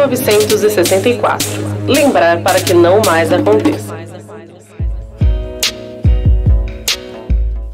1964. Lembrar para que não mais aconteça.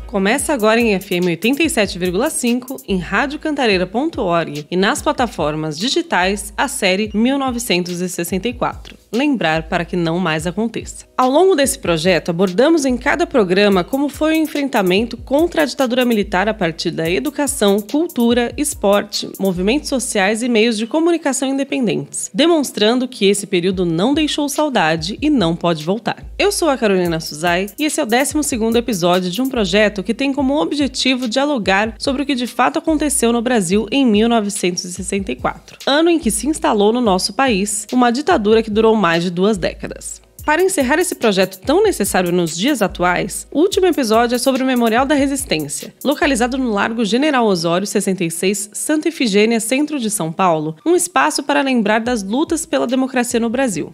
Começa agora em FM 87,5, em radiocantareira.org e nas plataformas digitais a série 1964. Lembrar para que não mais aconteça. Ao longo desse projeto, abordamos em cada programa como foi o enfrentamento contra a ditadura militar a partir da educação, cultura, esporte, movimentos sociais e meios de comunicação independentes, demonstrando que esse período não deixou saudade e não pode voltar. Eu sou a Carolina Suzai e esse é o 12º episódio de um projeto que tem como objetivo dialogar sobre o que de fato aconteceu no Brasil em 1964, ano em que se instalou no nosso país uma ditadura que durou mais de 2 décadas. Para encerrar esse projeto tão necessário nos dias atuais, o último episódio é sobre o Memorial da Resistência, localizado no Largo General Osório 66, Santa Efigênia, centro de São Paulo, um espaço para lembrar das lutas pela democracia no Brasil.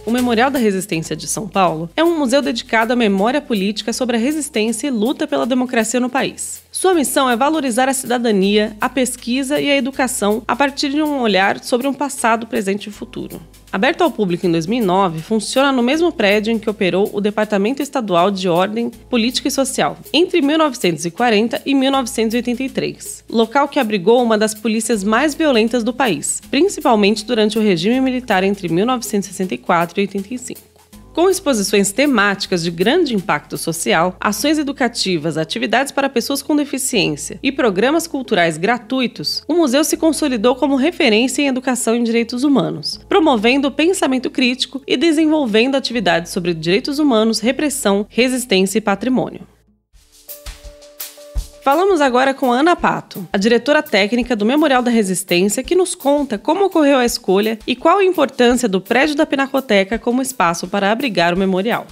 O Memorial da Resistência de São Paulo é um museu dedicado à memória política sobre a resistência e luta pela democracia no país. Sua missão é valorizar a cidadania, a pesquisa e a educação a partir de um olhar sobre um passado, presente e futuro. Aberto ao público em 2009, funciona no mesmo prédio em que operou o Departamento Estadual de Ordem Política e Social, entre 1940 e 1983, local que abrigou uma das polícias mais violentas do país, principalmente durante o regime militar entre 1964 e 85. Com exposições temáticas de grande impacto social, ações educativas, atividades para pessoas com deficiência e programas culturais gratuitos, o museu se consolidou como referência em educação em direitos humanos, promovendo o pensamento crítico e desenvolvendo atividades sobre direitos humanos, repressão, resistência e patrimônio. Falamos agora com Ana Pato, a diretora técnica do Memorial da Resistência, que nos conta como ocorreu a escolha e qual a importância do prédio da Pinacoteca como espaço para abrigar o memorial.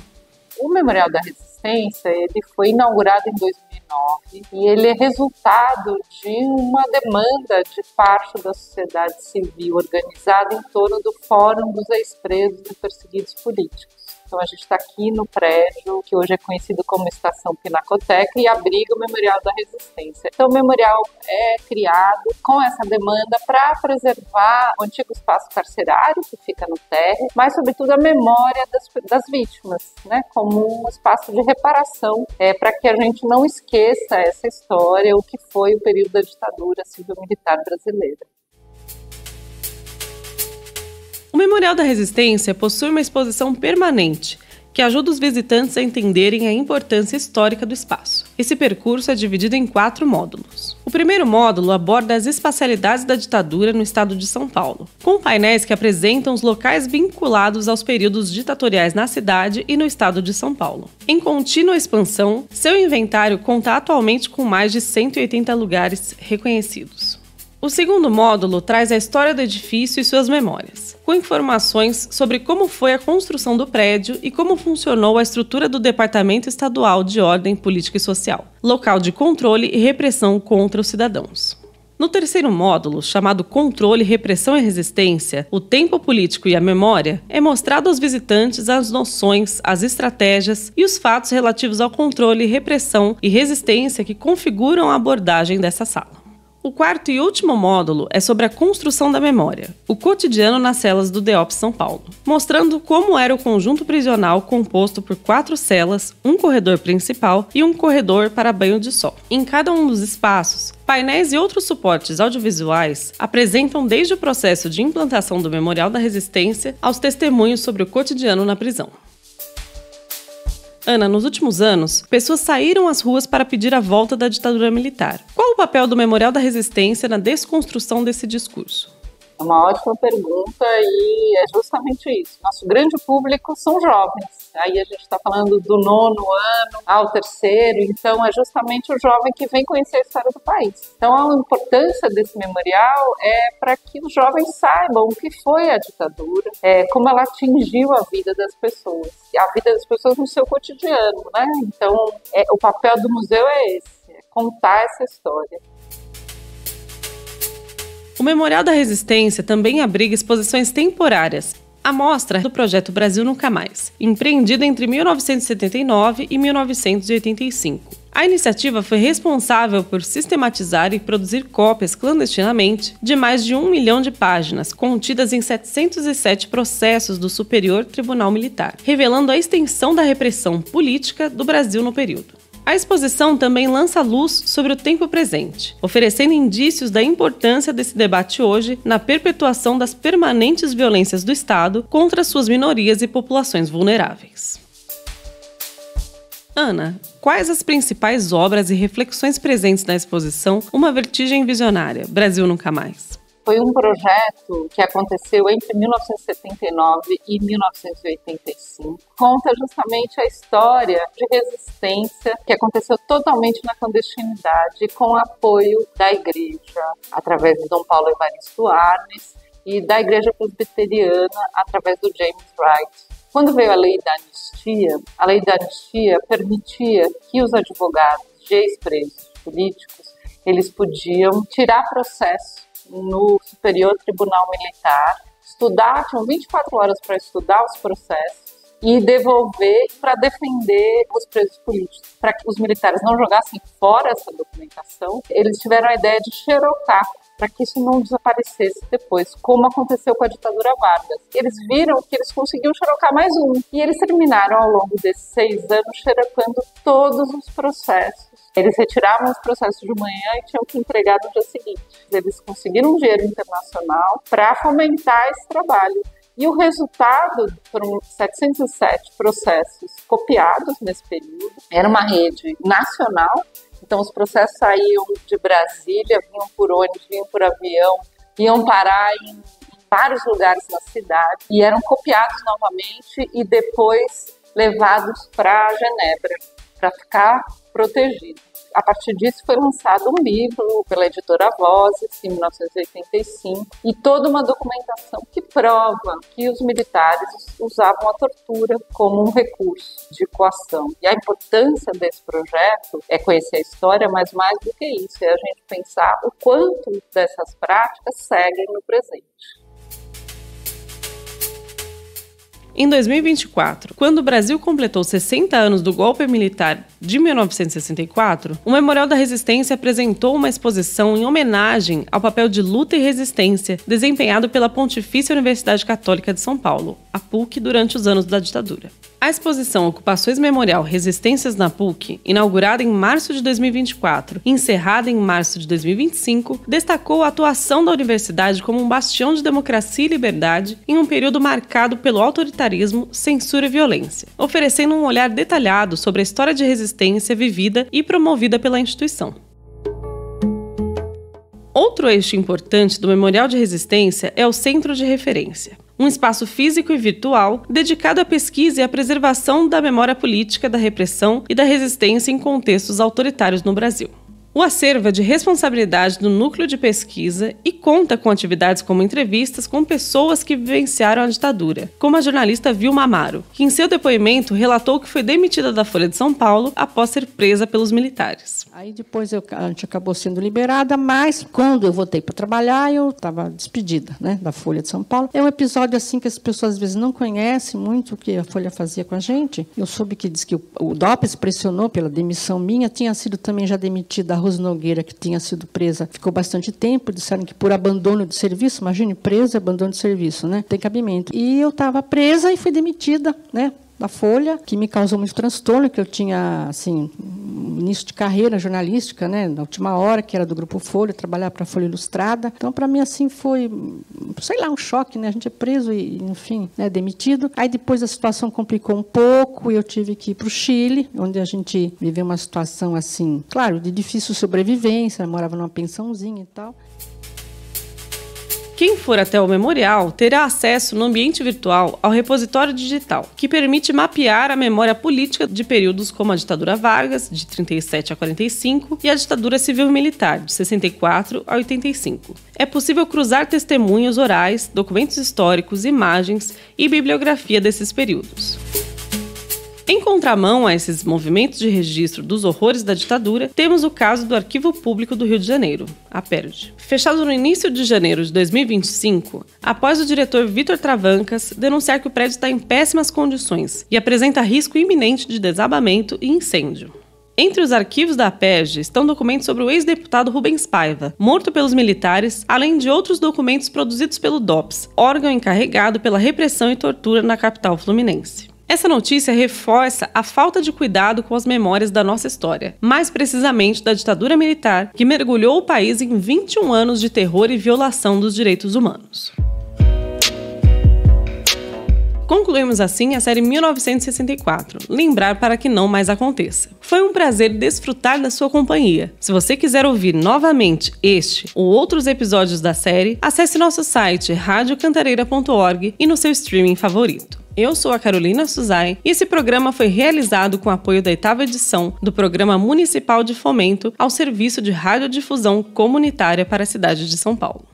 O Memorial da Resistência ele foi inaugurado em 2009 e ele é resultado de uma demanda de parte da sociedade civil organizada em torno do Fórum dos Ex-Presos e Perseguidos Políticos. Então a gente está aqui no prédio, que hoje é conhecido como Estação Pinacoteca, e abriga o Memorial da Resistência. Então o memorial é criado com essa demanda para preservar o antigo espaço carcerário, que fica no térreo, mas sobretudo a memória das vítimas, né, como um espaço de reparação, para que a gente não esqueça essa história, o que foi o período da ditadura civil-militar brasileira. O Memorial da Resistência possui uma exposição permanente, que ajuda os visitantes a entenderem a importância histórica do espaço. Esse percurso é dividido em 4 módulos. O primeiro módulo aborda as espacialidades da ditadura no estado de São Paulo, com painéis que apresentam os locais vinculados aos períodos ditatoriais na cidade e no estado de São Paulo. Em contínua expansão, seu inventário conta atualmente com mais de 180 lugares reconhecidos. O segundo módulo traz a história do edifício e suas memórias, com informações sobre como foi a construção do prédio e como funcionou a estrutura do Departamento Estadual de Ordem Política e Social, local de controle e repressão contra os cidadãos. No terceiro módulo, chamado Controle, Repressão e Resistência, o tempo político e a memória, é mostrado aos visitantes as noções, as estratégias e os fatos relativos ao controle, repressão e resistência que configuram a abordagem dessa sala. O quarto e último módulo é sobre a construção da memória, o cotidiano nas celas do DEOP São Paulo, mostrando como era o conjunto prisional composto por 4 celas, um corredor principal e um corredor para banho de sol. Em cada um dos espaços, painéis e outros suportes audiovisuais apresentam desde o processo de implantação do Memorial da Resistência aos testemunhos sobre o cotidiano na prisão. Ana, nos últimos anos, pessoas saíram às ruas para pedir a volta da ditadura militar. Qual o papel do Memorial da Resistência na desconstrução desse discurso? É uma ótima pergunta e é justamente isso. Nosso grande público são jovens. Aí a gente está falando do 9º ano ao 3º, então é justamente o jovem que vem conhecer a história do país. Então a importância desse memorial é para que os jovens saibam o que foi a ditadura, como ela atingiu a vida das pessoas. A vida das pessoas no seu cotidiano, né? Então o papel do museu é esse, é contar essa história. O Memorial da Resistência também abriga exposições temporárias, A mostra é do projeto Brasil Nunca Mais, empreendido entre 1979 e 1985. A iniciativa foi responsável por sistematizar e produzir cópias clandestinamente de mais de 1 milhão de páginas, contidas em 707 processos do Superior Tribunal Militar, revelando a extensão da repressão política do Brasil no período. A exposição também lança luz sobre o tempo presente, oferecendo indícios da importância desse debate hoje na perpetuação das permanentes violências do Estado contra suas minorias e populações vulneráveis. Ana, quais as principais obras e reflexões presentes na exposição Uma Vertigem Visionária, Brasil Nunca Mais? Foi um projeto que aconteceu entre 1979 e 1985. Conta justamente a história de resistência que aconteceu totalmente na clandestinidade, com apoio da Igreja, através de Dom Paulo Evaristo Arnes, e da Igreja Presbiteriana, através do James Wright. Quando veio a lei da anistia permitia que os advogados de ex-presos políticos eles podiam tirar processo no Superior Tribunal Militar, tinham 24 horas para estudar os processos e devolver para defender os presos políticos. Para que os militares não jogassem fora essa documentação, eles tiveram a ideia de xerocar para que isso não desaparecesse depois, como aconteceu com a ditadura Vargas. Eles viram que eles conseguiam xerocar mais um, e eles terminaram ao longo desses 6 anos xerocando todos os processos. Eles retiravam os processos de manhã e tinham que entregar no dia seguinte. Eles conseguiram um dinheiro internacional para fomentar esse trabalho. E o resultado foram 707 processos copiados nesse período. Era uma rede nacional, então os processos saíam de Brasília, vinham por ônibus, vinham por avião, iam parar em vários lugares na cidade e eram copiados novamente e depois levados para Genebra, para ficar protegido. A partir disso foi lançado um livro pela editora Vozes, em 1985, e toda uma documentação que prova que os militares usavam a tortura como um recurso de coação. E a importância desse projeto é conhecer a história, mas mais do que isso, é a gente pensar o quanto dessas práticas seguem no presente. Em 2024, quando o Brasil completou 60 anos do golpe militar de 1964, o Memorial da Resistência apresentou uma exposição em homenagem ao papel de luta e resistência desempenhado pela Pontifícia Universidade Católica de São Paulo, a PUC, durante os anos da ditadura. A exposição Ocupações Memorial Resistências na PUC, inaugurada em março de 2024 e encerrada em março de 2025, destacou a atuação da universidade como um bastião de democracia e liberdade em um período marcado pelo autoritarismo, censura e violência, oferecendo um olhar detalhado sobre a história de resistência vivida e promovida pela instituição. Outro eixo importante do Memorial de Resistência é o Centro de Referência, um espaço físico e virtual dedicado à pesquisa e à preservação da memória política, da repressão e da resistência em contextos autoritários no Brasil. O acervo é de responsabilidade do núcleo de pesquisa e conta com atividades como entrevistas com pessoas que vivenciaram a ditadura, como a jornalista Vilma Amaro, que em seu depoimento relatou que foi demitida da Folha de São Paulo após ser presa pelos militares. Aí depois a gente acabou sendo liberada, mas quando eu voltei para trabalhar, eu estava despedida, né, da Folha de São Paulo. É um episódio assim que as pessoas às vezes não conhecem muito o que a Folha fazia com a gente. Eu soube que diz que o DOPS pressionou pela demissão minha, tinha sido também já demitida a Rose Nogueira, que tinha sido presa, ficou bastante tempo, disseram que por abandono de serviço, imagine, presa, abandono de serviço, né? Tem cabimento. E eu estava presa e fui demitida, né, da Folha, que me causou muito transtorno, que eu tinha, assim, início de carreira jornalística, né, na última hora, que era do Grupo Folha, trabalhar para a Folha Ilustrada. Então, para mim, assim, foi, sei lá, um choque, né? A gente é preso e, enfim, né, demitido. Aí, depois, a situação complicou um pouco e eu tive que ir para o Chile, onde a gente viveu uma situação, assim, claro, de difícil sobrevivência, morava numa pensãozinha e tal. Quem for até o memorial terá acesso no ambiente virtual ao repositório digital, que permite mapear a memória política de períodos como a ditadura Vargas, de 37 a 45, e a ditadura civil-militar, de 64 a 85. É possível cruzar testemunhos orais, documentos históricos, imagens e bibliografia desses períodos. Em contramão a esses movimentos de registro dos horrores da ditadura, temos o caso do Arquivo Público do Rio de Janeiro, a APERJ. Fechado no início de janeiro de 2025, após o diretor Vitor Travancas denunciar que o prédio está em péssimas condições e apresenta risco iminente de desabamento e incêndio. Entre os arquivos da APERJ estão documentos sobre o ex-deputado Rubens Paiva, morto pelos militares, além de outros documentos produzidos pelo DOPS, órgão encarregado pela repressão e tortura na capital fluminense. Essa notícia reforça a falta de cuidado com as memórias da nossa história, mais precisamente da ditadura militar, que mergulhou o país em 21 anos de terror e violação dos direitos humanos. Concluímos assim a série 1964, Lembrar para que não mais aconteça. Foi um prazer desfrutar da sua companhia. Se você quiser ouvir novamente este ou outros episódios da série, acesse nosso site radiocantareira.org e no seu streaming favorito. Eu sou a Carolina Suzai e esse programa foi realizado com apoio da 8ª edição do Programa Municipal de Fomento ao Serviço de Radiodifusão Comunitária para a cidade de São Paulo.